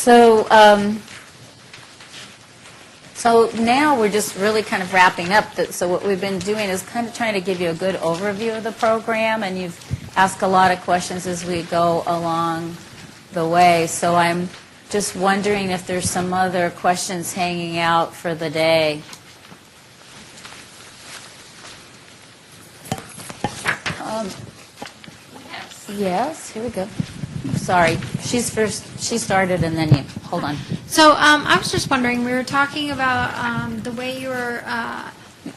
So, so now we're just really kind of wrapping up. So what we've been doing is kind of trying to give you a good overview of the program, and you've asked a lot of questions as we go along the way. So I'm just wondering if there's some other questions hanging out for the day. Yes, here we go. Sorry, she's first. She started, and then you. Hold on. So I was just wondering, we were talking about the way you were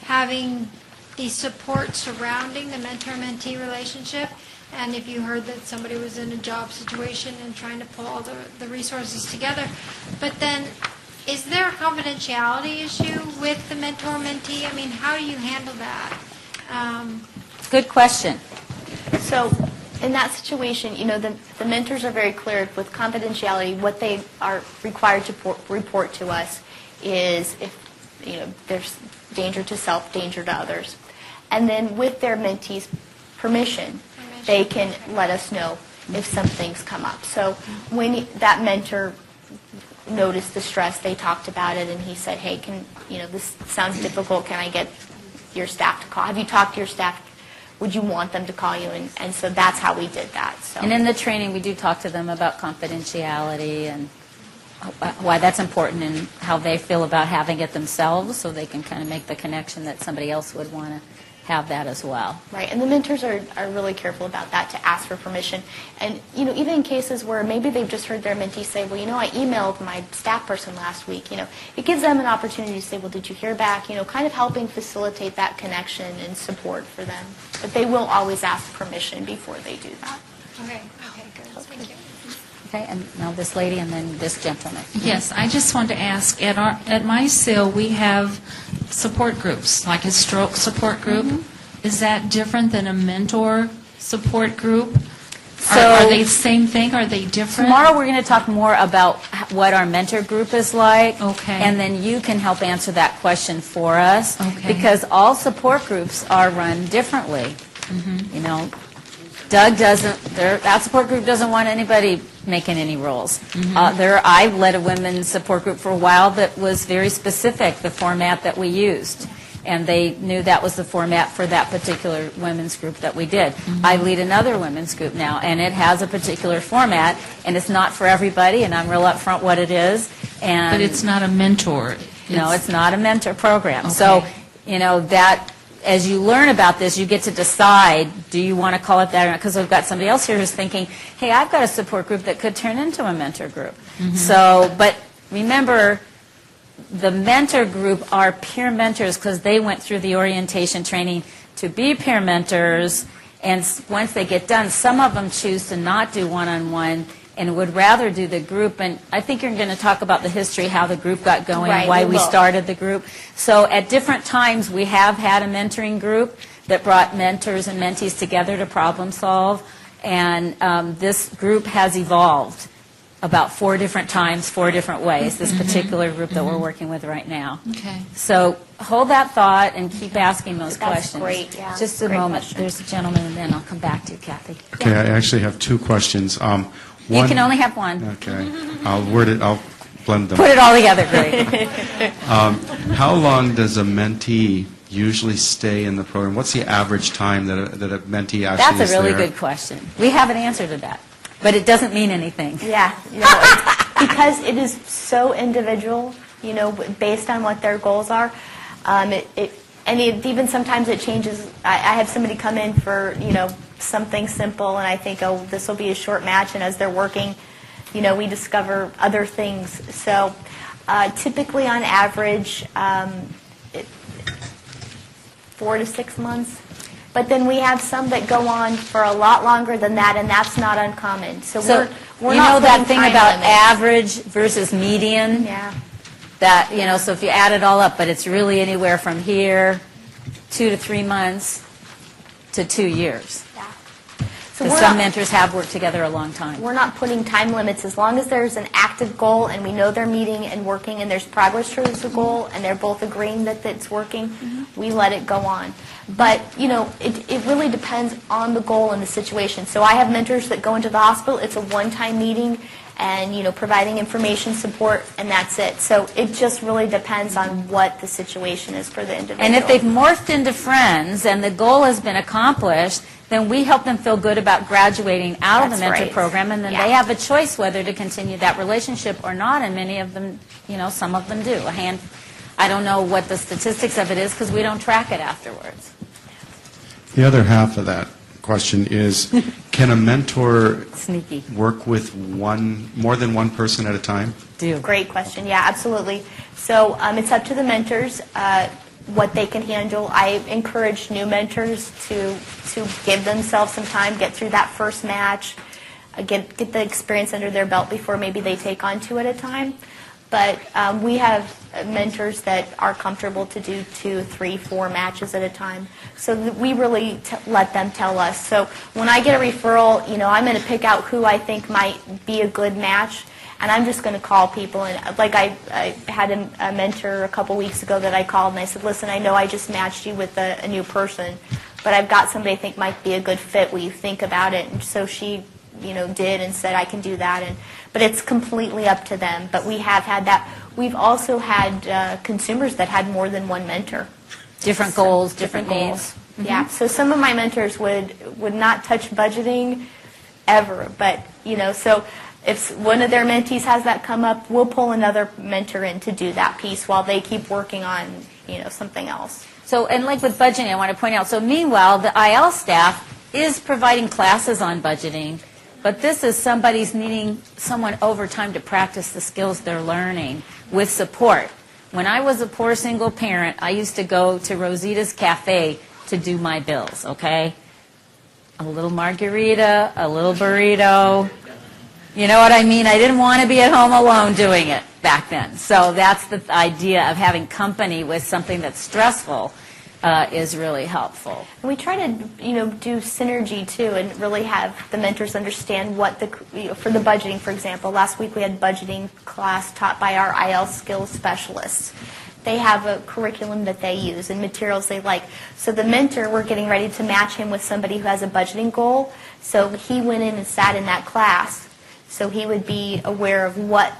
having the support surrounding the mentor-mentee relationship, and if you heard that somebody was in a job situation and trying to pull all the resources together. But then, is there a confidentiality issue with the mentor-mentee? I mean, how do you handle that? Good question. So in that situation, you know, the mentors are very clear with confidentiality. What they are required to report to us is if, you know, there's danger to self, danger to others. And then with their mentees' permission, they can let us know if some things come up. So when that mentor noticed the stress, they talked about it, and he said, hey, this sounds difficult. Can I get your staff to call? Have you talked to your staff? Would you want them to call you? And so that's how we did that. So. And in the training, we do talk to them about confidentiality and why that's important and how they feel about having it themselves, so they can kind of make the connection that somebody else would want to have that as well. Right, and the mentors are really careful about that, to ask for permission. And, you know, even in cases where maybe they've just heard their mentee say, well, you know, I emailed my staff person last week, you know, it gives them an opportunity to say, well, did you hear back? You know, kind of helping facilitate that connection and support for them. But they will always ask permission before they do that. Okay, good. Thank you. Okay, and now this lady and then this gentleman. Yes, I just want to ask, at my SIL we have support groups, like a stroke support group. Mm-hmm. Is that different than a mentor support group? So, are they the same thing? Are they different? Tomorrow we're going to talk more about what our mentor group is like. Okay. And then you can help answer that question for us. Okay. Because all support groups are run differently. Mm-hmm. You know, Doug doesn't, that support group doesn't want anybody making any rules. Mm-hmm. I led a women's support group for a while that was very specific, the format that we used. And they knew that was the format for that particular women's group that we did. Mm-hmm. I lead another women's group now, and it has a particular format, and it's not for everybody, and I'm real upfront what it is. And but it's not a mentor. No, it's not a mentor program. Okay. So, you know, that as you learn about this, you get to decide, do you want to call it that or not? Because we've got somebody else here who's thinking, hey, I've got a support group that could turn into a mentor group. Mm-hmm. So, but remember, the mentor group are peer mentors because they went through the orientation training to be peer mentors, and once they get done, some of them choose to not do one-on-one and would rather do the group. And I think you're going to talk about the history, how the group got going, right, why we started the group. So at different times, we have had a mentoring group that brought mentors and mentees together to problem solve, and this group has evolved about 4 different times, 4 different ways, this particular group that we're working with right now. Okay. So hold that thought and keep asking those questions. That's great, yeah. Just a Great moment. question. There's a gentleman, and then I'll come back to you, Kathy. Okay, I actually have 2 questions. You can only have one. Okay. I'll blend them. Put it all together, great. How long does a mentee usually stay in the program? What's the average time that a mentee actually That's is a really there? good question. We have an answer to that, but it doesn't mean anything. Yeah, you know, because it is so individual, you know, based on what their goals are. Even sometimes it changes. I have somebody come in for, you know, something simple, and I think, oh, this will be a short match, and as they're working, you know, we discover other things. So typically on average, 4 to 6 months. But then we have some that go on for a lot longer than that, and that's not uncommon. So we're you not know that putting thing time about limits. average versus median? Yeah. That, you know, so if you add it all up, but it's really anywhere from here, 2 to 3 months to 2 years. Yeah. So Because some mentors have worked together a long time. we're not putting time limits. As long as there's an active goal and we know they're meeting and working and there's progress towards the goal and they're both agreeing that it's working, we let it go on. But, you know, it really depends on the goal and the situation. So I have mentors that go into the hospital. It's a one-time meeting, and, providing information support, and that's it. So it just really depends on what the situation is for the individual. And if they've morphed into friends and the goal has been accomplished, then we help them feel good about graduating out of the That's mentor right. program, and then Yeah. they have a choice whether to continue that relationship or not, and many of them, some of them do. I don't know what the statistics of it is because we don't track it afterwards. The other half of that question is, can a mentor Sneaky. work with more than one person at a time? Do. Great question. Yeah, absolutely. So it's up to the mentors what they can handle. I encourage new mentors to give themselves some time, get through that first match, get the experience under their belt before maybe they take on 2 at a time. But we have mentors that are comfortable to do 2, 3, 4 matches at a time. So we really let them tell us. So when I get a referral, I'm going to pick out who I think might be a good match, and I'm just going to call people. And like I had a mentor a couple weeks ago that I called, and I said, listen, I know I just matched you with a new person, but I've got somebody I think might be a good fit. Will you think about it? And so she did and said, I can do that. But it's completely up to them. But we have had that. We've also had consumers that had more than one mentor. Different goals, different needs. Yeah. So some of my mentors would not touch budgeting ever. But, so if one of their mentees has that come up, we'll pull another mentor in to do that piece while they keep working on, something else. So, and like with budgeting, I want to point out, so meanwhile, the IL staff is providing classes on budgeting, but this is somebody's needing someone over time to practice the skills they're learning with support. When I was a poor single parent, I used to go to Rosita's Cafe to do my bills, okay? A little margarita, a little burrito. You know what I mean? I didn't want to be at home alone doing it back then. So that's the idea of having company with something that's stressful is really helpful. And we try to, do synergy too, and really have the mentors understand what for the budgeting, for example. Last week we had budgeting class taught by our IL skills specialists. They have a curriculum that they use and materials they like. So the mentor, we're getting ready to match him with somebody who has a budgeting goal. So he went in and sat in that class. So he would be aware of what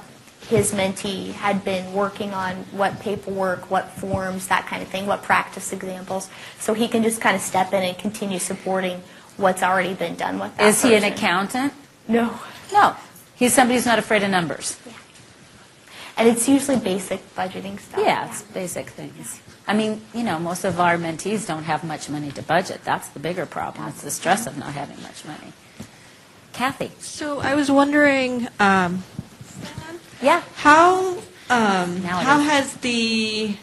his mentee had been working on, what paperwork, what forms, that kind of thing, what practice examples. So he can just kind of step in and continue supporting what's already been done with that Is he an person. accountant? No. No. He's somebody who's not afraid of numbers. Yeah. And it's usually basic budgeting stuff. Yeah, it's basic things. I mean, most of our mentees don't have much money to budget. That's the bigger problem. It's the stress of not having much money. Kathy? So I was wondering, Yeah. how Nowadays. has the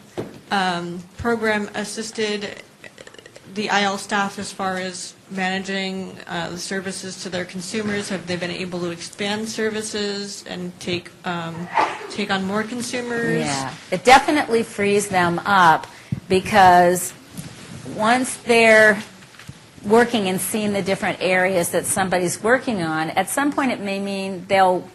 program assisted the IL staff as far as managing the services to their consumers? Have they been able to expand services and take on more consumers? Yeah. It definitely frees them up because once they're working and seeing the different areas that somebody's working on, at some point it may mean they'll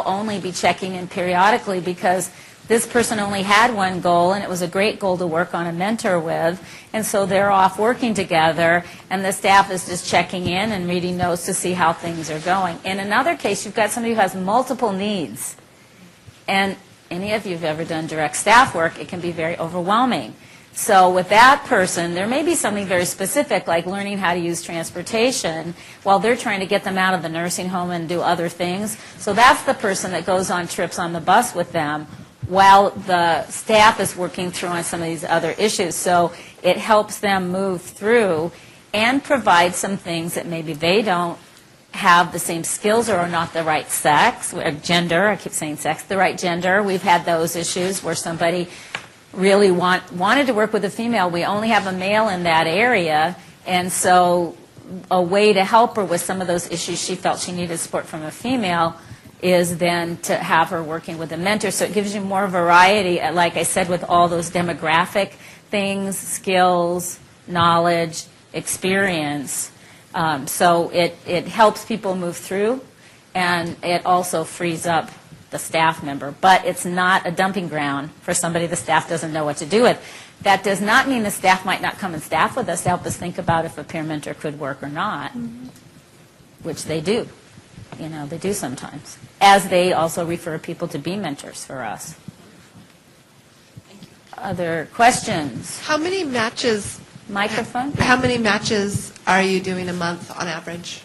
only be checking in periodically because this person only had one goal and it was a great goal to work on a mentor with, and so they're off working together and the staff is just checking in and reading notes to see how things are going. In another case, you've got somebody who has multiple needs, and any of you have ever done direct staff work, it can be very overwhelming. So with that person, there may be something very specific, like learning how to use transportation while they're trying to get them out of the nursing home and do other things. So that's the person that goes on trips on the bus with them while the staff is working through on some of these other issues. So it helps them move through and provide some things that maybe they don't have the same skills or are not the right sex, or gender, I keep saying sex, the right gender. We've had those issues where somebody really wanted to work with a female. We only have a male in that area, and so a way to help her with some of those issues she felt she needed support from a female is then to have her working with a mentor. So it gives you more variety, like I said, with all those demographic things, skills, knowledge, experience. So it helps people move through, and it also frees up the staff member, but it's not a dumping ground for somebody the staff doesn't know what to do with. That does not mean the staff might not come and staff with us to help us think about if a peer mentor could work or not, which they do. they do sometimes, as they also refer people to be mentors for us. Other questions? How many matches? Microphone? How many matches are you doing a month on average?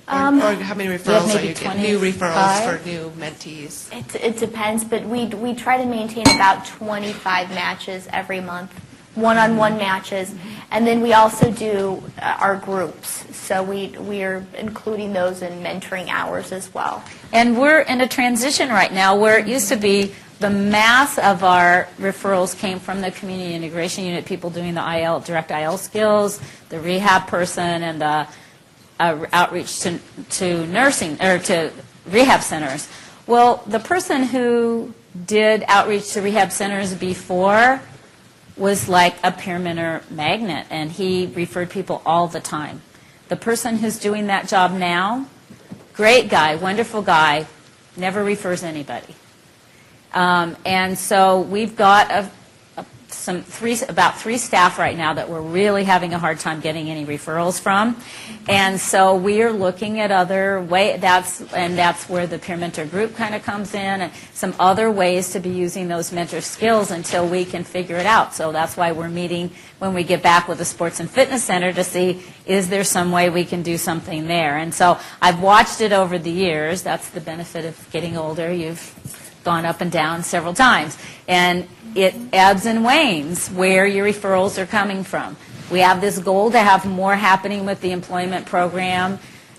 Or how many referrals are maybe you getting? New 25? referrals for new mentees? It depends, but we try to maintain about 25 matches every month, one-on-one matches, and then we also do our groups. So we are including those in mentoring hours as well. And we're in a transition right now where it used to be the mass of our referrals came from the community integration unit, people doing the IL, direct IL skills, the rehab person, and the outreach to nursing or to rehab centers. Well, the person who did outreach to rehab centers before was like a peer mentor magnet, and he referred people all the time. The person who's doing that job now, great guy, wonderful guy, never refers anybody. And so we've got about three staff right now that we're really having a hard time getting any referrals from. And so we are looking at other ways, that's where the peer mentor group kind of comes in, and some other ways to be using those mentor skills until we can figure it out. So that's why we're meeting when we get back with the Sports and Fitness Center to see, is there some way we can do something there? And so I've watched it over the years. That's the benefit of getting older. You've gone up and down several times. And it ebbs and wanes where your referrals are coming from. We have this goal to have more happening with the employment program,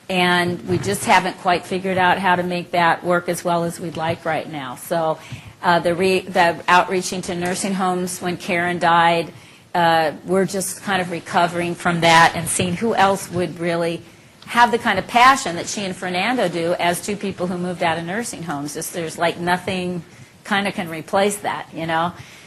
and we just haven't quite figured out how to make that work as well as we'd like right now. So the outreaching to nursing homes when Karen died, we're just kind of recovering from that and seeing who else would really have the kind of passion that she and Fernando do as two people who moved out of nursing homes. There's like nothing kind of can replace that,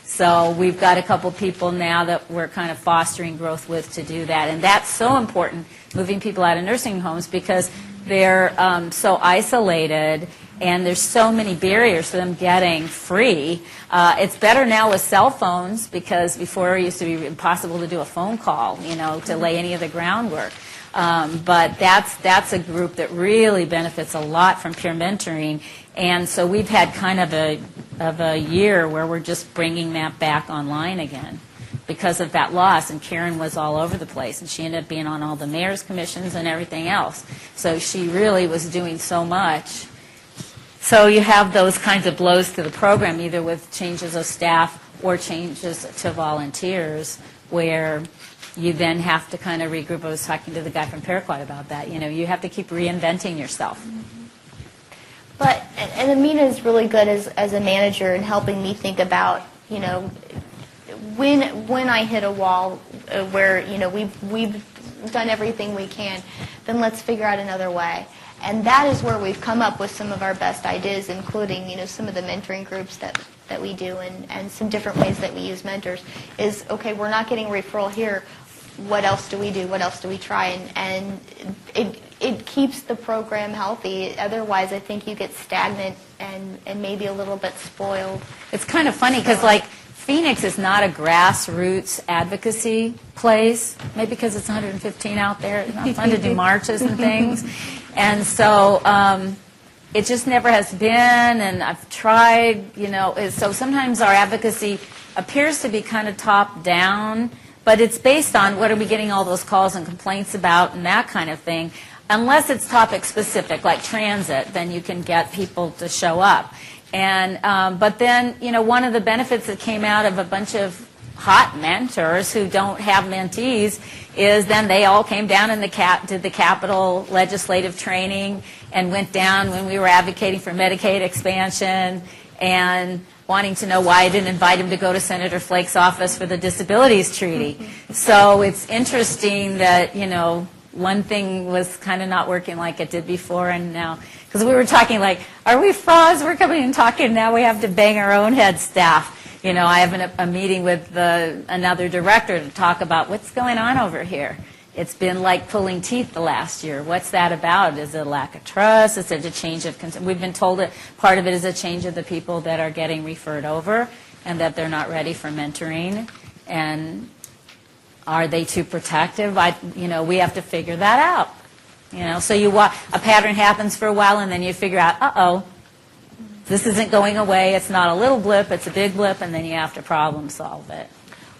So we've got a couple people now that we're kind of fostering growth with to do that. And that's so important, moving people out of nursing homes, because they're so isolated and there's so many barriers for them getting free. It's better now with cell phones, because before it used to be impossible to do a phone call, to lay any of the groundwork. But that's a group that really benefits a lot from peer mentoring. And so we've had kind of a year where we're just bringing that back online again because of that loss. And Karen was all over the place, and she ended up being on all the mayor's commissions and everything else. So she really was doing so much. So you have those kinds of blows to the program, either with changes of staff or changes to volunteers, where you then have to kind of regroup. I was talking to the guy from Paraquat about that. You have to keep reinventing yourself. But, and Amina is really good as a manager in helping me think about, when I hit a wall where, we've done everything we can, then let's figure out another way. And that is where we've come up with some of our best ideas, including, some of the mentoring groups that we do and some different ways that we use mentors is, okay, we're not getting a referral here. What else do we do? What else do we try? And it keeps the program healthy. Otherwise, I think you get stagnant and maybe a little bit spoiled. It's kind of funny because, Phoenix is not a grassroots advocacy place, maybe because it's 115 out there. It's not fun to do marches and things. And so it just never has been, and I've tried, so sometimes our advocacy appears to be kind of top-down, but it's based on what are we getting all those calls and complaints about and that kind of thing. Unless it's topic-specific, like transit, then you can get people to show up. And but then, one of the benefits that came out of a bunch of hot mentors who don't have mentees is then they all came down and did the Capitol legislative training and went down when we were advocating for Medicaid expansion and wanting to know why I didn't invite him to go to Senator Flake's office for the disabilities treaty. So it's interesting that, one thing was kind of not working like it did before, and now, because we were talking are we frauds? We're coming and talking, now we have to bang our own head staff. I have a meeting with another director to talk about what's going on over here. It's been like pulling teeth the last year. What's that about? Is it a lack of trust? Is it a change of we've been told that part of it is a change of the people that are getting referred over and that they're not ready for mentoring. And are they too protective? We have to figure that out. You know, so a pattern happens for a while, and then you figure out, uh-oh, this isn't going away. It's not a little blip, it's a big blip, and then you have to problem solve it.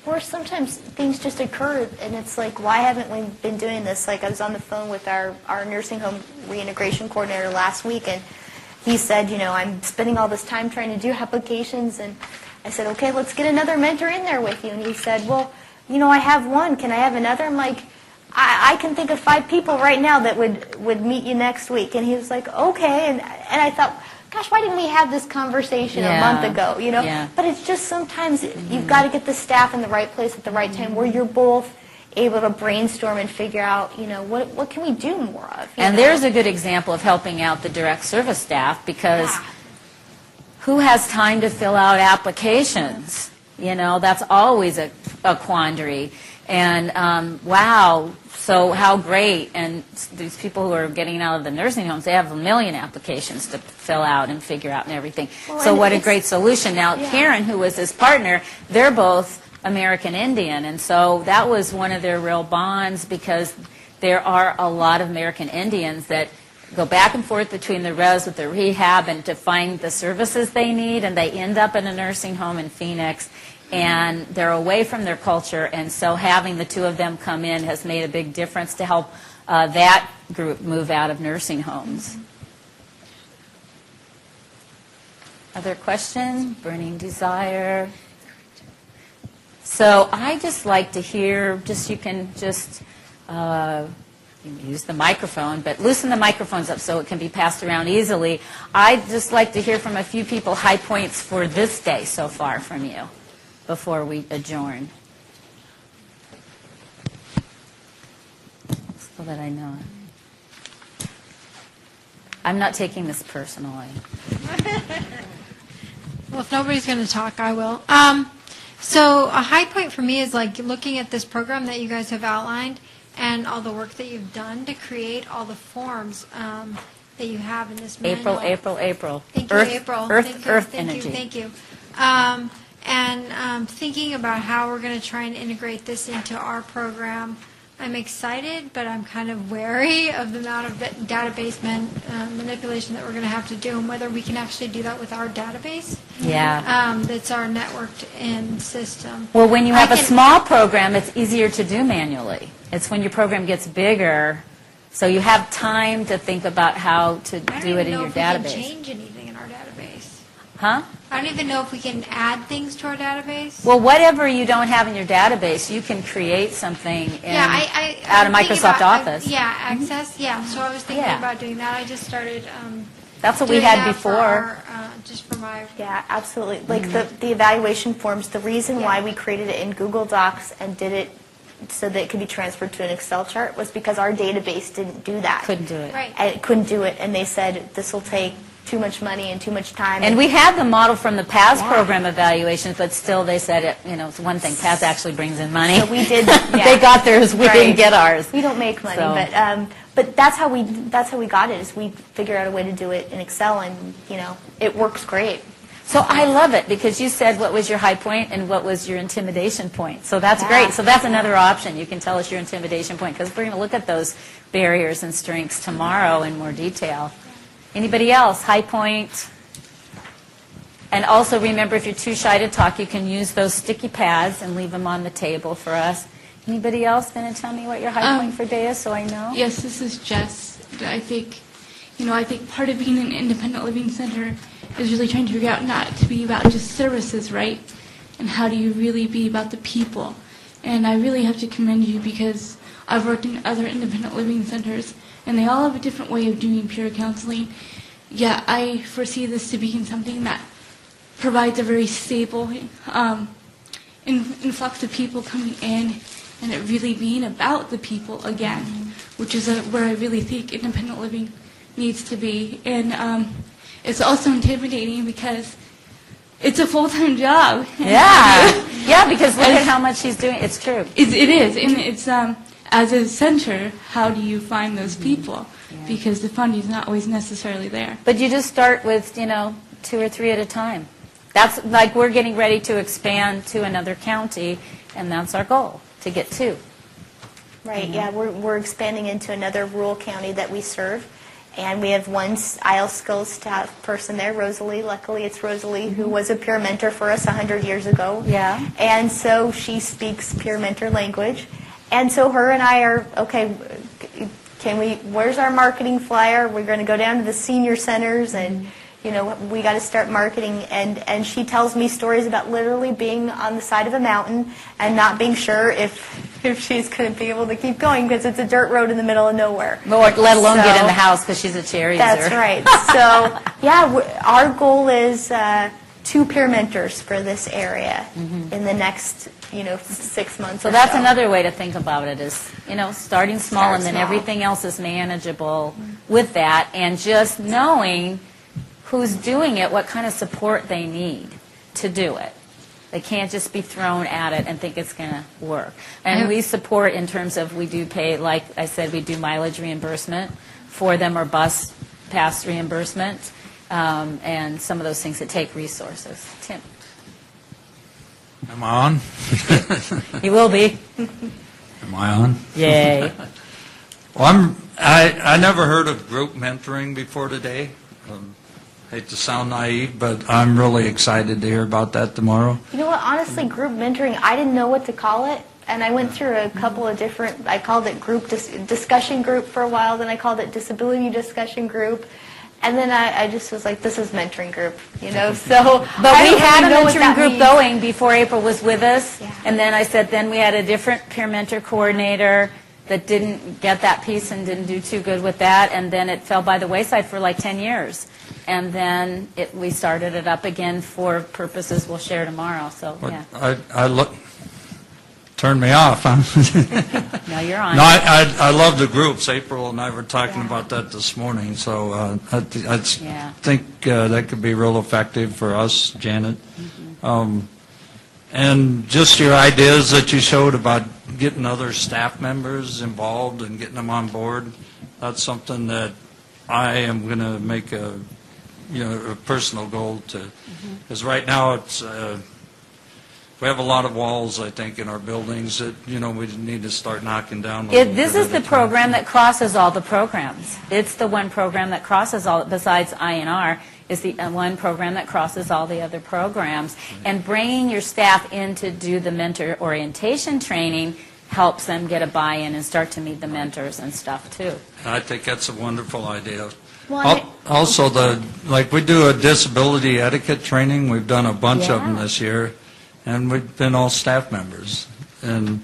Or sometimes things just occur, and it's like, why haven't we been doing this? Like, I was on the phone with our nursing home reintegration coordinator last week, and he said, you know, I'm spending all this time trying to do applications, and I said, okay, let's get another mentor in there with you. And he said, well, you know, I have one. Can I have another? I'm like, I can think of 5 people right now that would meet you next week. And he was like, okay. And I thought, gosh, why didn't we have this conversation a month ago? You know, but it's just sometimes you've got to get the staff in the right place at the right time, where you're both able to brainstorm and figure out, you know, what can we do more of? And there's a good example of helping out the direct service staff, because who has time to fill out applications? You know, that's always a quandary. And wow, so how great. And these people who are getting out of the nursing homes, they have 1 million applications to fill out and figure out and everything. Well, so what a great solution. Now, Karen, who was his partner, they're both American Indian, and so that was one of their real bonds, because there are a lot of American Indians that go back and forth between the res with the rehab and to find the services they need, and they end up in a nursing home in Phoenix, and they're away from their culture, and so having the two of them come in has made a big difference to help that group move out of nursing homes. Other question? Burning desire? So I just like to hear, you can use the microphone, but loosen the microphones up so it can be passed around easily. I'd just like to hear from a few people high points for this day so far from you before we adjourn, so that I know it. I'm not taking this personally. Well, if nobody's going to talk, I will. So a high point for me is like looking at this program that you guys have outlined and all the work that you've done to create all the forms that you have in this manual. April. Thank you, April. Earth energy. Thank you. And thinking about how we're going to try and integrate this into our program. I'm excited, but I'm kind of wary of the amount of database manipulation that we're going to have to do, and whether we can actually do that with our database. Yeah. That's our networked-in system. Well, when you have a small program, it's easier to do manually. It's when your program gets bigger, so you have time to think about how to do it in your database. I don't even know if we can change anything in our database. Huh? I don't even know if we can add things to our database. Well, whatever you don't have in your database, you can create something out of Microsoft Office. Access. Yeah, so I was thinking about doing that. I just started. That's what we had before. Just for my. Yeah, absolutely. Like the evaluation forms, the reason why we created it in Google Docs and did it so that it could be transferred to an Excel chart was because our database didn't do that. Couldn't do it. Right. And it couldn't do it, and they said this will take too much money and too much time. And we had the model from the PAS program evaluations, but still they said, it's one thing. PAS actually brings in money. So we did. They got theirs. We didn't get ours. We don't make money, but that's how we got it. Is we figured out a way to do it in Excel, and it works great. So I love it, because you said what was your high point and what was your intimidation point. So that's great. So that's another option. You can tell us your intimidation point, because we're going to look at those barriers and strengths tomorrow in more detail. Anybody else? High point? And also remember, if you're too shy to talk, you can use those sticky pads and leave them on the table for us. Anybody else going to tell me what your high point for day is, so I know? Yes, this is Jess. I think part of being an independent living center is really trying to figure out not to be about just services, right? And how do you really be about the people? And I really have to commend you, because I've worked in other independent living centers, and they all have a different way of doing peer counseling. Yeah, I foresee this to being something that provides a very stable influx of people coming in, and it really being about the people again, which is where I really think independent living needs to be. And it's also intimidating because it's a full-time job. Yeah, because look at how much she's doing. It's true. It is, and it's as a center, how do you find those people? Because the funding is not always necessarily there. But you just start with 2 or 3 at a time. That's like we're getting ready to expand to another county, and that's our goal, to get 2. Right, yeah, we're expanding into another rural county that we serve, and we have one IELTS skills staff person there, Rosalie. Luckily, it's Rosalie who was a peer mentor for us 100 years ago. Yeah. And so she speaks peer mentor language. And so her and I are, okay, where's our marketing flyer? We're going to go down to the senior centers and, we got to start marketing. And she tells me stories about literally being on the side of a mountain and not being sure if she's going to be able to keep going because it's a dirt road in the middle of nowhere. Let alone get in the house because she's a chair user. That's right. So, yeah, our goal is 2 peer mentors for this area in the next, 6 months. So that's another way to think about it is, starting small Start and then small. everything else is manageable with that, and just knowing who's doing it, what kind of support they need to do it. They can't just be thrown at it and think it's going to work. And we support in terms of we do pay, like I said, we do mileage reimbursement for them or bus pass reimbursement, and some of those things that take resources. Tim. Am I on? He will be. Am I on? Yay. Well, I never heard of group mentoring before today. Hate to sound naive, but I'm really excited to hear about that tomorrow. You know what, honestly, group mentoring, I didn't know what to call it. And I went through a couple of different, I called it group discussion group for a while, then I called it disability discussion group. And then I just was like, this is mentoring group, so. But we had a know what mentoring that group means. going before April was with us. Yeah. And then I said, then we had a different peer mentor coordinator that didn't get that piece and didn't do too good with that. And then it fell by the wayside for like 10 years. And then we started it up again for purposes we'll share tomorrow. So, But yeah. Turned me off, huh? No, you're on. No, I love the groups. April and I were talking about that this morning, so I think that could be real effective for us, Janet. And just your ideas that you showed about getting other staff members involved and getting them on board, that's something that I am going to make a personal goal to, because right now it's, we have a lot of walls, I think, in our buildings that, we need to start knocking down. This is the program that crosses all the programs. It's the one program that crosses all, besides INR, is the one program that crosses all the other programs. And bringing your staff in to do the mentor orientation training helps them get a buy-in and start to meet the mentors and stuff, too. I think that's a wonderful idea. Well, Also, we do a disability etiquette training. We've done a bunch of them this year, and we've been all staff members. And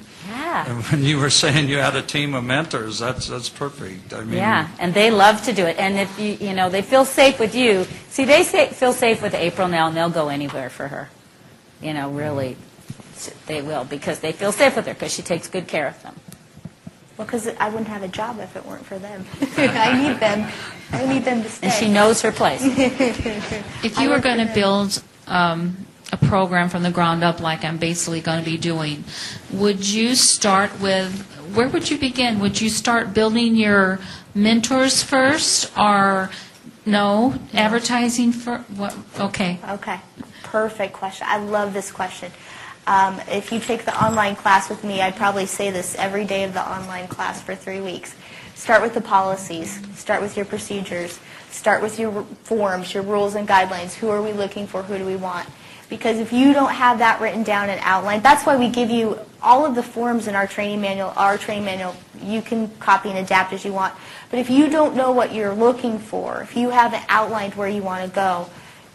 when you were saying you had a team of mentors, that's perfect. I mean, and they love to do it. And if they feel safe with you. See, they feel safe with April now, and they'll go anywhere for her. Really, they will, because they feel safe with her because she takes good care of them. Well, because I wouldn't have a job if it weren't for them. I need them. I need them to stay. And she knows her place. If you were going to build a program from the ground up like I'm basically going to be doing, would you start with, where would you begin? Would you start building your mentors first, or no, advertising for what? Okay. Okay. Perfect question. I love this question. If you take the online class with me, I'd probably say this every day of the online class for 3 weeks. Start with the policies. Start with your procedures. Start with your forms, your rules and guidelines. Who are we looking for? Who do we want? Because if you don't have that written down and outlined, that's why we give you all of the forms in our training manual. You can copy and adapt as you want. But if you don't know what you're looking for, if you haven't outlined where you want to go,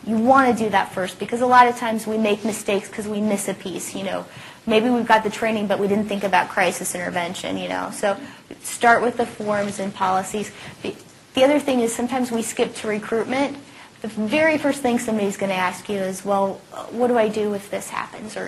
you want to do that first, because a lot of times we make mistakes because we miss a piece. Maybe we've got the training, but we didn't think about crisis intervention. So start with the forms and policies. The other thing is sometimes we skip to recruitment. The very first thing somebody's going to ask you is, well, what do I do if this happens? Or,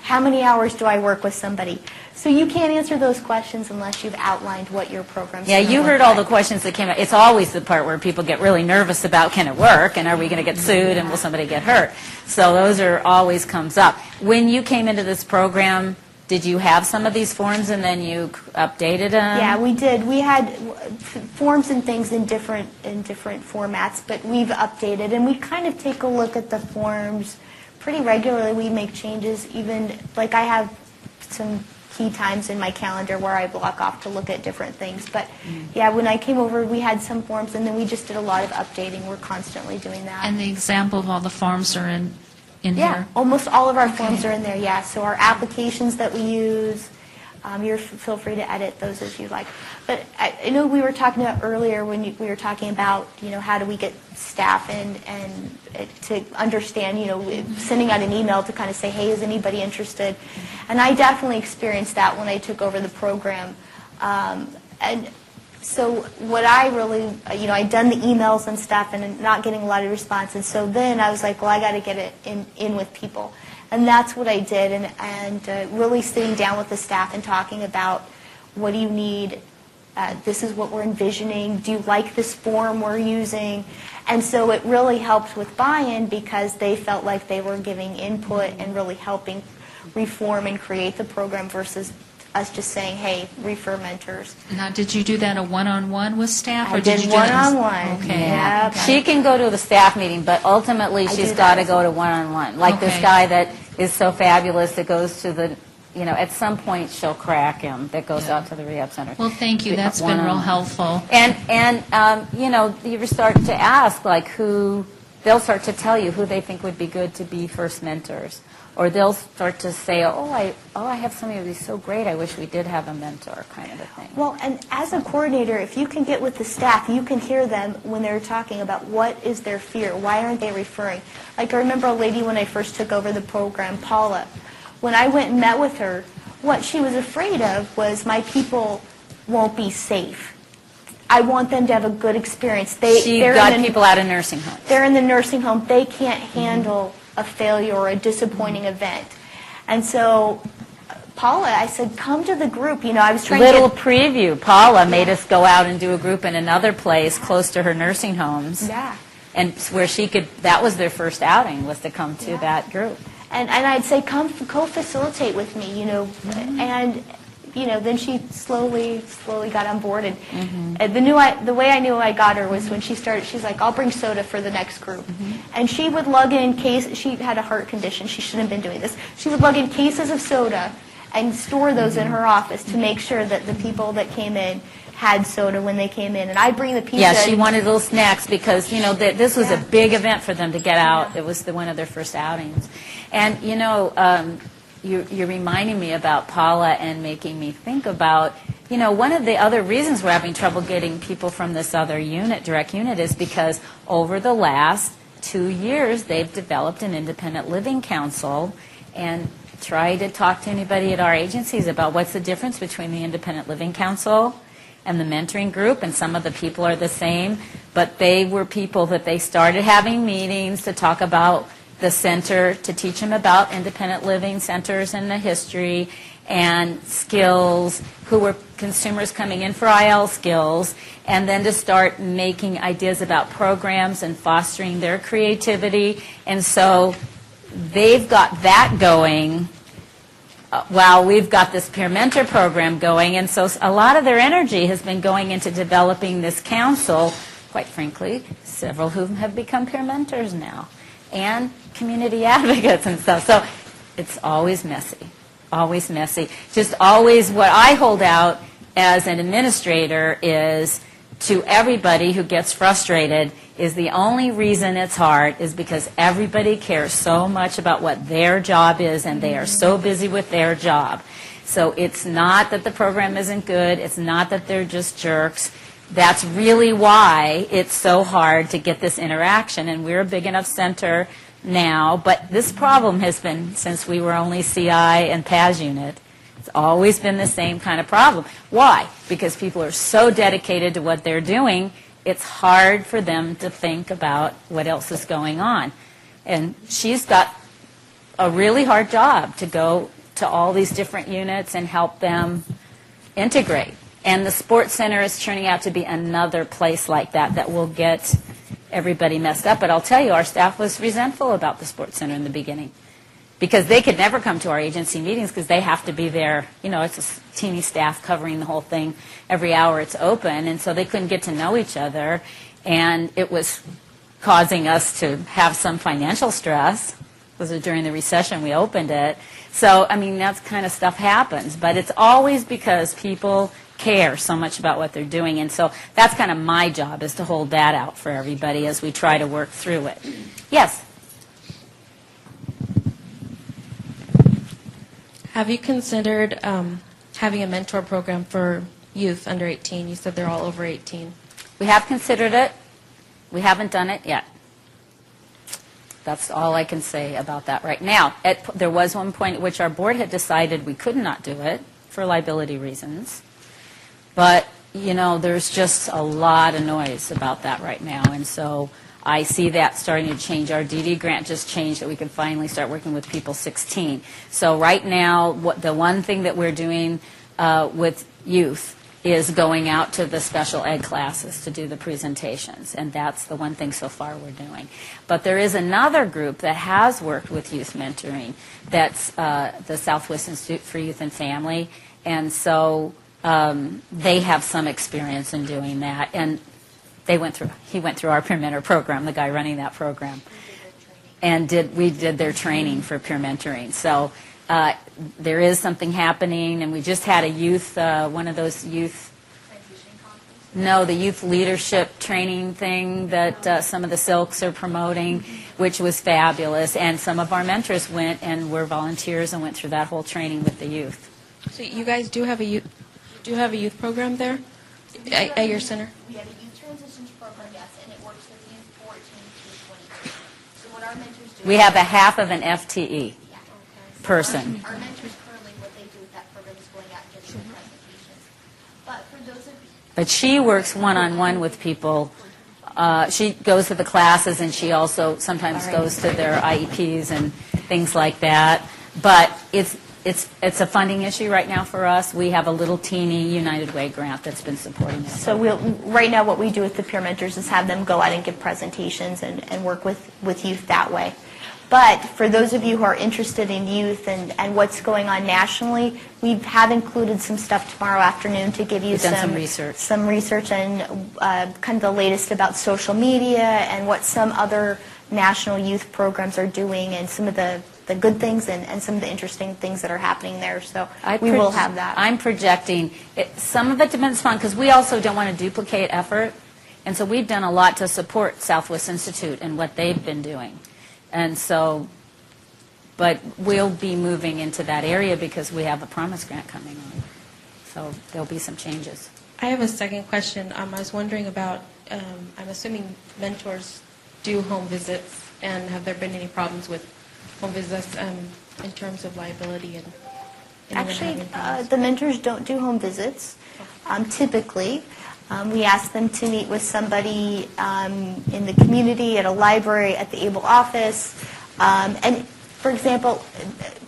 how many hours do I work with somebody? So you can't answer those questions unless you've outlined what your program's Yeah, going to you look heard all like. the questions that came out. It's always the part where people get really nervous about, can it work, and are we going to get sued, and will somebody get hurt? So those are always comes up. When you came into this program, did you have some of these forms and then you updated them? Yeah, we did. We had forms and things in different formats, but we've updated, and we kind of take a look at the forms pretty regularly. We make changes. Even like I have some key times in my calendar where I block off to look at different things. But yeah, when I came over, we had some forms, and then we just did a lot of updating. We're constantly doing that. And the example of all the forms are in Yeah, here? almost all of our forms are in there, yeah. So our applications that we use, feel free to edit those as you like. But I know we were talking about earlier when we were talking about, how do we get staff and to understand, sending out an email to kind of say, hey, is anybody interested? And I definitely experienced that when I took over the program. And so what I really, I'd done the emails and stuff and not getting a lot of response. And so then I was like, well, I got to get it in with people. And that's what I did, and really sitting down with the staff and talking about, what do you need? This is what we're envisioning. Do you like this form we're using? And so it really helped with buy-in because they felt like they were giving input and really helping reform and create the program versus us just saying, hey, refer mentors. Now, did you do that a one-on-one with staff? I or did did you do that one-on-one. Okay. Yeah. She can go to the staff meeting, but ultimately she's do got that to go to one-on-one. Like this Okay. guy that is so fabulous that goes to the, at some point she'll crack him, that goes out to the rehab center. Well, thank you. That's been real One-on-one. helpful. And you start to ask, like, they'll start to tell you who they think would be good to be first mentors. Or they'll start to say, I have somebody who's so great, I wish we did have a mentor, kind of a thing. Well, and as a coordinator, if you can get with the staff, you can hear them when they're talking about what is their fear, why aren't they referring. Like I remember a lady when I first took over the program, Paula. When I went and met with her, what she was afraid of was my people won't be safe. I want them to have a good experience. She got people out of nursing homes. They're in the nursing home. They can't handle a failure or a disappointing event. And so, Paula, I said, come to the group. I was trying Little to get... preview. Paula made us go out and do a group in another place close to her nursing homes. Yeah. And where she could, that was their first outing, was to come to that group. And I'd say, come co-facilitate with me, and, then she slowly got on board. And the way I knew I got her was when she started, she's like, I'll bring soda for the next group. And she would lug in she had a heart condition, she shouldn't have been doing this. She would lug in cases of soda and store those in her office to make sure that the people that came in had soda when they came in. And I'd bring the pizza. Yeah, she wanted little snacks because, this was a big event for them to get out. It was one of their first outings. And, you're reminding me about Paula and making me think about, one of the other reasons we're having trouble getting people from this other unit, direct unit, is because over the last 2 years, they've developed an independent living council and try to talk to anybody at our agencies about what's the difference between the independent living council and the mentoring group, and some of the people are the same, but they were people that they started having meetings to talk about the center, to teach them about independent living centers and the history and skills, who were consumers coming in for IL skills, and then to start making ideas about programs and fostering their creativity. And so they've got that going while we've got this peer mentor program going. And so a lot of their energy has been going into developing this council, quite frankly, several of whom have become peer mentors now, and community advocates and stuff. So it's always messy, always messy. Just always what I hold out as an administrator is to everybody who gets frustrated is the only reason it's hard is because everybody cares so much about what their job is and they are so busy with their job. So it's not that the program isn't good. It's not that they're just jerks. That's really why it's so hard to get this interaction. And we're a big enough center now, but this problem has been since we were only CI and PAS unit. It's always been the same kind of problem. Why? Because people are so dedicated to what they're doing, it's hard for them to think about what else is going on. And she's got a really hard job to go to all these different units and help them integrate. And the sports center is turning out to be another place like that will get everybody messed up. But I'll tell you, our staff was resentful about the sports center in the beginning because they could never come to our agency meetings because they have to be there. It's a teeny staff covering the whole thing every hour it's open, and so they couldn't get to know each other, and it was causing us to have some financial stress because during the recession we opened it. So, I mean, that kind of stuff happens. But it's always because people care so much about what they're doing. And so that's kind of my job, is to hold that out for everybody as we try to work through it. Yes? Have you considered having a mentor program for youth under 18? You said they're all over 18. We have considered it. We haven't done it yet. That's all I can say about that right now. There was one point at which our board had decided we could not do it for liability reasons. But, you know, there's just a lot of noise about that right now. And so I see that starting to change. Our DD grant just changed that we can finally start working with people 16. So right now, the one thing that we're doing with youth is going out to the special ed classes to do the presentations. And that's the one thing so far we're doing. But there is another group that has worked with youth mentoring. That's the Southwest Institute for Youth and Family. And so they have some experience in doing that. And he went through our peer mentor program, the guy running that program. And we did their training for peer mentoring. So there is something happening, and we just had a youth, one of those youth, the youth leadership training thing that some of the Silks are promoting, which was fabulous. And some of our mentors went and were volunteers and went through that whole training with the youth. So you guys do have a youth program there at your center? We have a youth transitions program, yes, and it works with youth 14 to 22. So what our mentors do... We have a half of an FTE person. Our mentors currently, what they do with that program is going out and giving presentations. But for those of you... But she works one-on-one with people. She goes to the classes, and she also sometimes goes to their IEPs and things like that. But it's a funding issue right now for us. We have a little teeny United Way grant that's been supporting it. So right now what we do with the peer mentors is have them go out and give presentations and work with youth that way. But for those of you who are interested in youth and what's going on nationally, we have included some stuff tomorrow afternoon to give you some research and kind of the latest about social media and what some other national youth programs are doing and some of the good things and some of the interesting things that are happening there. So we will have that. I'm projecting. Some of it depends upon, because we also don't want to duplicate effort. And so we've done a lot to support Southwest Institute and what they've been doing. And so, but we'll be moving into that area because we have a Promise Grant coming on. So there'll be some changes. I have a second question. I was wondering about, I'm assuming mentors do home visits, and have there been any problems with home visits in terms of liability? And actually, the mentors don't do home visits. Typically, we ask them to meet with somebody in the community, at a library, at the ABIL office. And for example,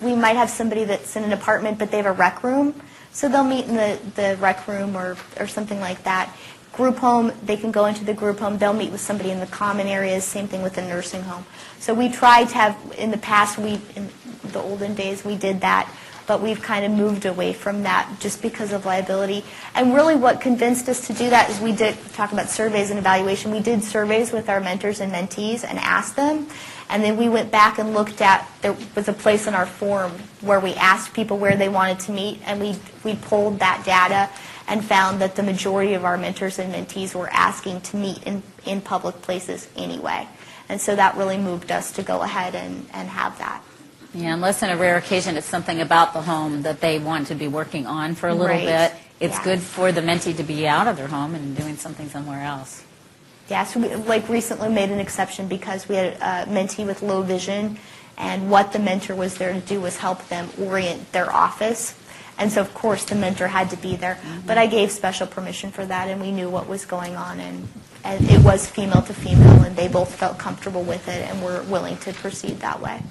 we might have somebody that's in an apartment, but they have a rec room. So they'll meet in the rec room or something like that. Group home, they can go into the group home. They'll meet with somebody in the common areas. Same thing with the nursing home. So we tried to have, in the past, in the olden days, we did that. But we've kind of moved away from that just because of liability. And really what convinced us to do that is we did talk about surveys and evaluation. We did surveys with our mentors and mentees and asked them. And then we went back and looked at, there was a place in our form where we asked people where they wanted to meet. And we pulled that data and found that the majority of our mentors and mentees were asking to meet in public places anyway. And so that really moved us to go ahead and have that. Yeah, unless on a rare occasion it's something about the home that they want to be working on for a little bit. It's good for the mentee to be out of their home and doing something somewhere else. Yeah, so we recently made an exception because we had a mentee with low vision, and what the mentor was there to do was help them orient their office. And so, of course, the mentor had to be there. Mm-hmm. But I gave special permission for that, and we knew what was going on. And it was female to female, and they both felt comfortable with it and were willing to proceed that way.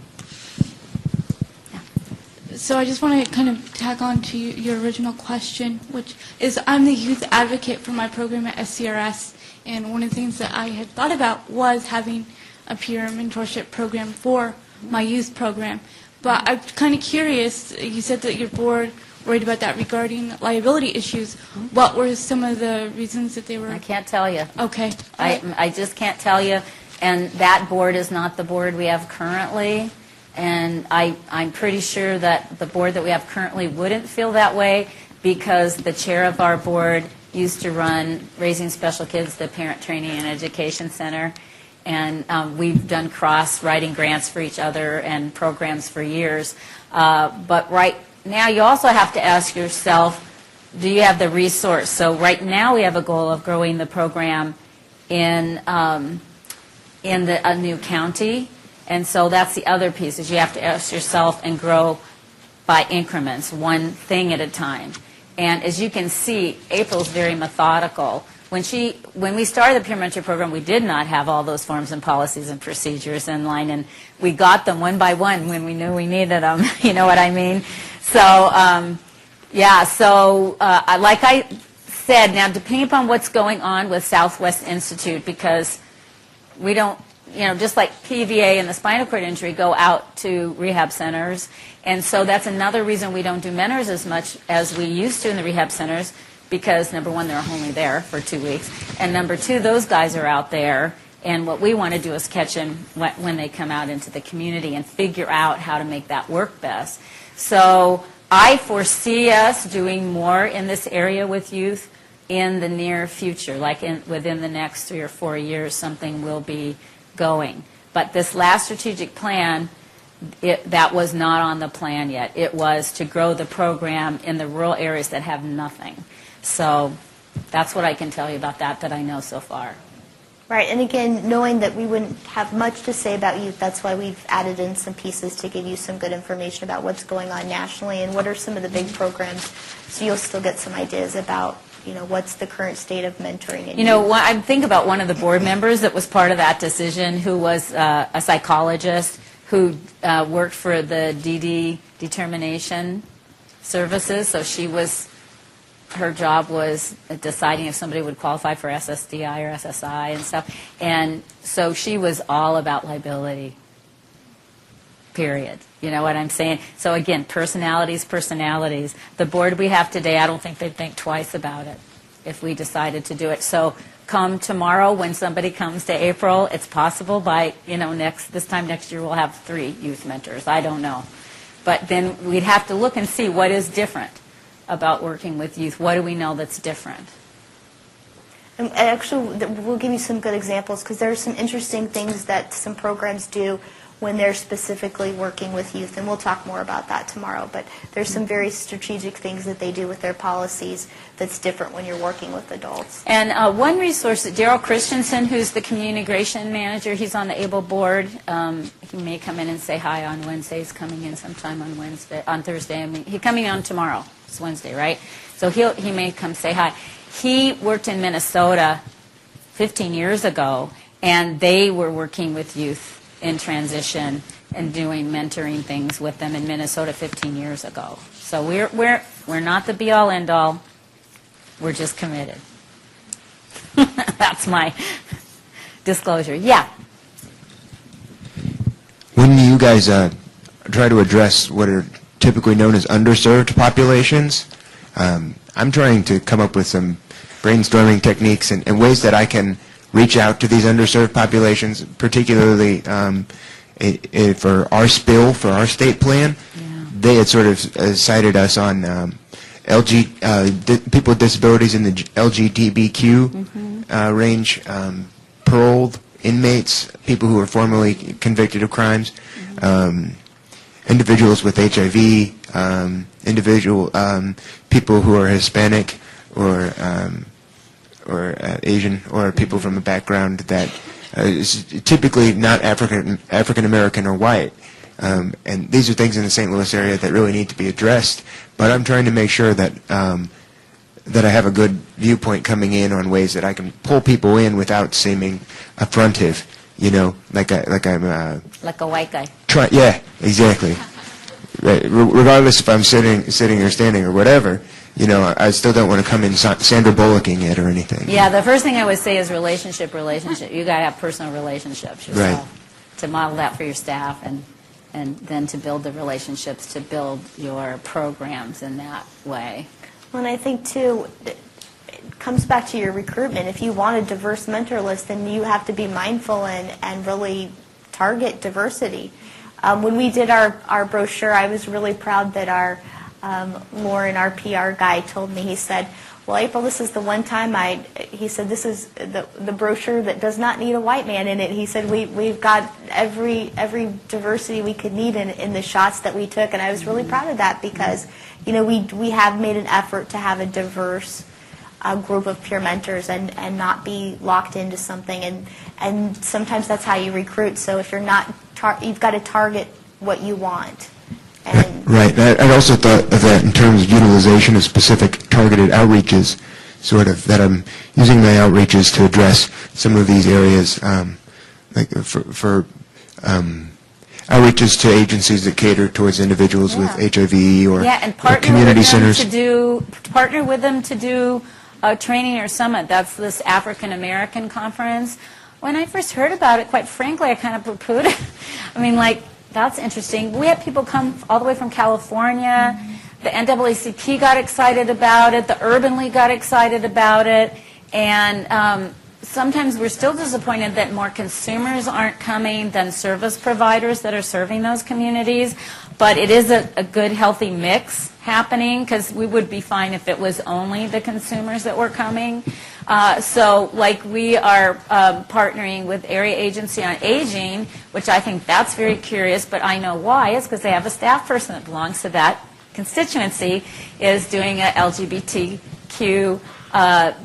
So I just want to kind of tag on to your original question, which is I'm the youth advocate for my program at SCRS, and one of the things that I had thought about was having a peer mentorship program for my youth program. But I'm kind of curious, you said that your board worried about that regarding liability issues. What were some of the reasons that they were? I can't tell you. Okay. I just can't tell you. And that board is not the board we have currently. And I'm pretty sure that the board that we have currently wouldn't feel that way, because the chair of our board used to run Raising Special Kids, the Parent Training and Education Center. And we've done cross-writing grants for each other and programs for years. But right now, you also have to ask yourself, do you have the resource? So right now, we have a goal of growing the program in a new county. And so that's the other piece, is you have to ask yourself and grow by increments, one thing at a time. And as you can see, April's very methodical. When we started the peer mentor program, we did not have all those forms and policies and procedures in line, and we got them one by one when we knew we needed them. You know what I mean? So, like I said, now depending upon what's going on with Southwest Institute, because we don't, just like PVA and the spinal cord injury go out to rehab centers, and so that's another reason we don't do mentors as much as we used to in the rehab centers, because number one, they're only there for 2 weeks, and number two, those guys are out there, and what we want to do is catch them when they come out into the community and figure out how to make that work best. So I foresee us doing more in this area with youth in the near future, like within the next 3 or 4 years, something will be going. But this last strategic plan, that was not on the plan yet. It was to grow the program in the rural areas that have nothing. So that's what I can tell you about that I know so far. Right, and again, knowing that we wouldn't have much to say about youth, that's why we've added in some pieces to give you some good information about what's going on nationally and what are some of the big programs, so you'll still get some ideas about what's the current state of mentoring. I think about one of the board members that was part of that decision, who was a psychologist who worked for the DD determination services. So her job was deciding if somebody would qualify for SSDI or SSI and stuff. And so she was all about liability, period. You know what I'm saying? So again, personalities. The board we have today, I don't think they'd think twice about it if we decided to do it. So come tomorrow, when somebody comes to April, it's possible by, this time next year we'll have 3 youth mentors. I don't know. But then we'd have to look and see what is different about working with youth. What do we know that's different? And actually, we'll give you some good examples, because there are some interesting things that some programs do when they're specifically working with youth, and we'll talk more about that tomorrow. But there's some very strategic things that they do with their policies that's different when you're working with adults. And one resource, Daryl Christensen, who's the community integration manager, he's on the ABIL board. He may come in and say hi on Wednesday. He's coming in sometime on Thursday. He's coming on tomorrow. It's Wednesday, right? So he may come say hi. He worked in Minnesota 15 years ago, and they were working with youth in transition and doing mentoring things with them in Minnesota 15 years ago. So we're not the be-all, end-all. We're just committed. That's my disclosure. Yeah. When you guys try to address what are typically known as underserved populations, I'm trying to come up with some brainstorming techniques and ways that I can reach out to these underserved populations, particularly for our SPIL, for our state plan. Yeah. They had sort of cited us on people with disabilities in the LGBTQ range, paroled inmates, people who were formerly convicted of crimes, individuals with HIV, people who are Hispanic or Asian, or people from a background that is typically not African American or white. And these are things in the St. Louis area that really need to be addressed. But I'm trying to make sure that that I have a good viewpoint coming in on ways that I can pull people in without seeming affrontive. Like I'm like a white guy. Yeah, exactly. Regardless if I'm sitting or standing or whatever. I still don't want to come in Sandra Bullocking it or anything. Yeah, the first thing I would say is relationship. You got to have personal relationships yourself, right, to model that for your staff, and then to build the relationships to build your programs in that way. Well, and I think, too, it comes back to your recruitment. If you want a diverse mentor list, then you have to be mindful and really target diversity. When we did our brochure, I was really proud that our Lauren, our PR guy, told me, he said, well, April, this is the one time he said, this is the brochure that does not need a white man in it. He said, we've got every diversity we could need in the shots that we took, and I was really proud of that because, we have made an effort to have a diverse group of peer mentors and not be locked into something, and sometimes that's how you recruit. So if you're not, you've got to target what you want. Right. I also thought of that in terms of utilization of specific targeted outreaches, sort of, that I'm using my outreaches to address some of these areas, like for outreaches to agencies that cater towards individuals with HIV or, and or community centers. Partner with them to do a training or summit. That's this African American conference. When I first heard about it, quite frankly, I kind of poo-pooed it. I mean, that's interesting. We had people come all the way from California. The NAACP got excited about it. The Urban League got excited about it. And sometimes we're still disappointed that more consumers aren't coming than service providers that are serving those communities. But it is a good, healthy mix happening, because we would be fine if it was only the consumers that were coming. So we are partnering with Area Agency on Aging, which I think that's very curious, but I know why. It's because they have a staff person that belongs to that constituency is doing a LGBTQ.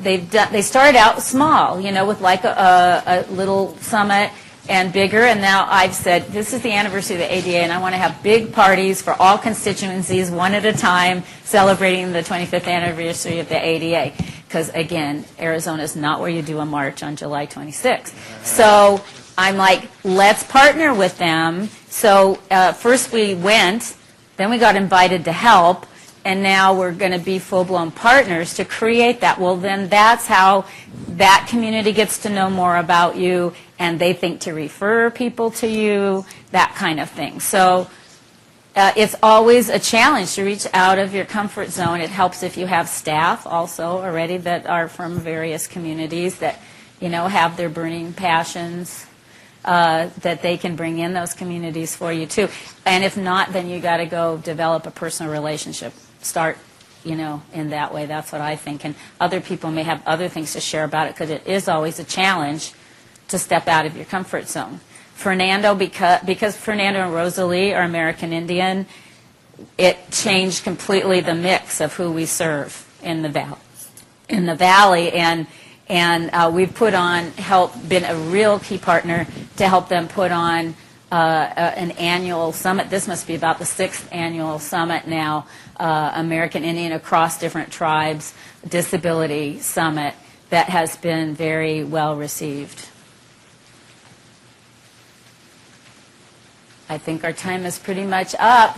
They started out small, with a little summit and bigger, and now I've said this is the anniversary of the ADA, and I want to have big parties for all constituencies, one at a time, celebrating the 25th anniversary of the ADA. Because, again, Arizona is not where you do a march on July 26th. So I'm like, let's partner with them. So first we went, then we got invited to help, and now we're going to be full-blown partners to create that. Well, then that's how that community gets to know more about you, and they think to refer people to you, that kind of thing. So it's always a challenge to reach out of your comfort zone. It helps if you have staff also already that are from various communities that, have their burning passions that they can bring in those communities for you too. And if not, then you got to go develop a personal relationship. Start, in that way. That's what I think. And other people may have other things to share about it, because it is always a challenge to step out of your comfort zone. Fernando, because Fernando and Rosalie are American Indian, it changed completely the mix of who we serve in the valley. And we've been a real key partner to help them put on an annual summit. This must be about the 6th annual summit now, American Indian across different tribes, disability summit, that has been very well received. I think our time is pretty much up.